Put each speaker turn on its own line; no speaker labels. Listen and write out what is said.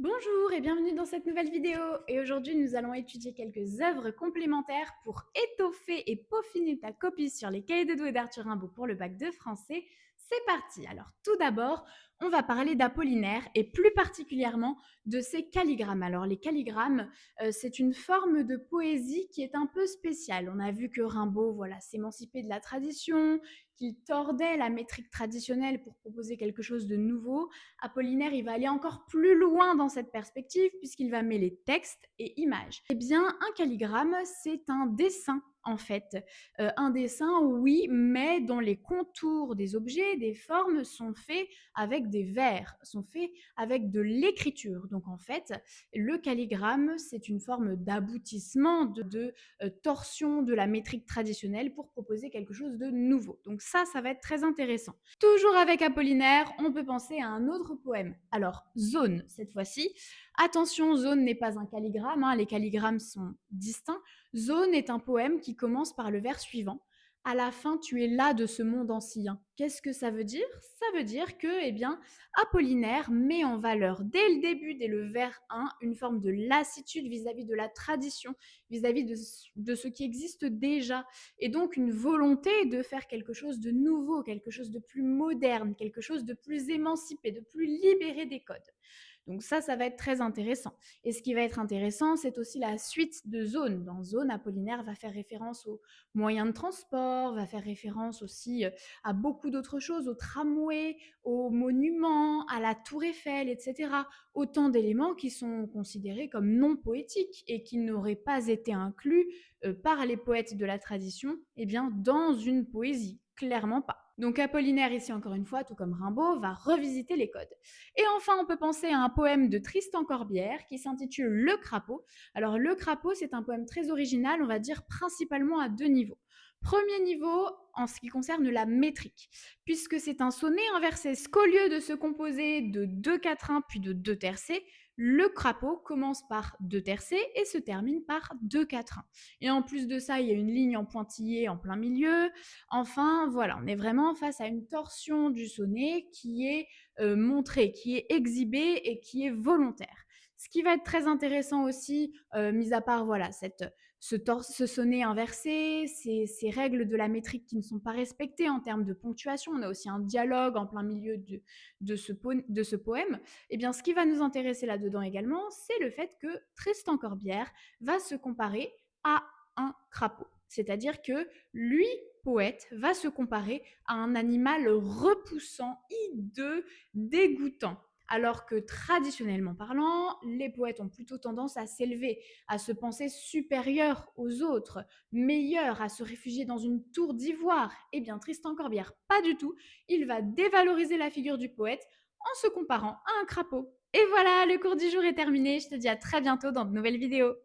Bonjour et bienvenue dans cette nouvelle vidéo. Et aujourd'hui, nous allons étudier quelques œuvres complémentaires pour étoffer et peaufiner ta copie sur les cahiers de doux et d'Arthur Rimbaud pour le bac de français. C'est parti. Alors tout d'abord, on va parler d'Apollinaire et plus particulièrement de ses calligrammes. Alors les calligrammes, c'est une forme de poésie qui est un peu spéciale. On a vu que Rimbaud, voilà, s'émancipait de la tradition, qu'il tordait la métrique traditionnelle pour proposer quelque chose de nouveau. Apollinaire, il va aller encore plus loin dans cette perspective puisqu'il va mêler texte et image. Eh bien, un calligramme, c'est un dessin en fait. Un dessin, oui, mais dont les contours des objets, des formes sont faits avec des vers, sont faits avec de l'écriture. Donc en fait, le calligramme, c'est une forme d'aboutissement, de torsion de la métrique traditionnelle pour proposer quelque chose de nouveau. Donc ça va être très intéressant. Toujours avec Apollinaire, on peut penser à un autre poème. Alors, Zone, cette fois-ci. Attention, Zone n'est pas un calligramme, hein, les calligrammes sont distincts. Zone est un poème qui commence par le vers suivant. À la fin, tu es là de ce monde ancien. Qu'est-ce que ça veut dire? Ça veut dire que, eh bien, Apollinaire met en valeur dès le début, dès le vers 1, une forme de lassitude vis-à-vis de la tradition, vis-à-vis de ce qui existe déjà, et donc une volonté de faire quelque chose de nouveau, quelque chose de plus moderne, quelque chose de plus émancipé, de plus libéré des codes. Donc ça va être très intéressant. Et ce qui va être intéressant, c'est aussi la suite de Zone. Dans Zone, Apollinaire va faire référence aux moyens de transport, va faire référence aussi à beaucoup d'autres choses, aux tramways, aux monuments, à la tour Eiffel, etc. Autant d'éléments qui sont considérés comme non poétiques et qui n'auraient pas été inclus par les poètes de la tradition, eh bien, dans une poésie. Clairement pas. Donc Apollinaire, ici encore une fois, tout comme Rimbaud, va revisiter les codes. Et enfin, on peut penser à un poème de Tristan Corbière qui s'intitule Le Crapaud. Alors Le Crapaud, c'est un poème très original, on va dire principalement à deux niveaux. Premier niveau, en ce qui concerne la métrique, puisque c'est un sonnet inversé, qu'au lieu de se composer de deux quatrains puis de deux tercets, le crapaud commence par deux tercets et se termine par deux quatrains. Et en plus de ça, il y a une ligne en pointillé en plein milieu. Enfin, voilà, on est vraiment face à une torsion du sonnet qui est montrée, qui est exhibée et qui est volontaire. Ce qui va être très intéressant aussi, mis à part voilà, ce sonnet inversé, ces règles de la métrique qui ne sont pas respectées en termes de ponctuation, on a aussi un dialogue en plein milieu de ce poème. Eh bien, ce qui va nous intéresser là-dedans également, c'est le fait que Tristan Corbière va se comparer à un crapaud. C'est-à-dire que lui, poète, va se comparer à un animal repoussant, hideux, dégoûtant. Alors que traditionnellement parlant, les poètes ont plutôt tendance à s'élever, à se penser supérieurs aux autres, meilleurs, à se réfugier dans une tour d'ivoire. Eh bien, Tristan Corbière, pas du tout. Il va dévaloriser la figure du poète en se comparant à un crapaud. Et voilà, le cours du jour est terminé. Je te dis à très bientôt dans de nouvelles vidéos.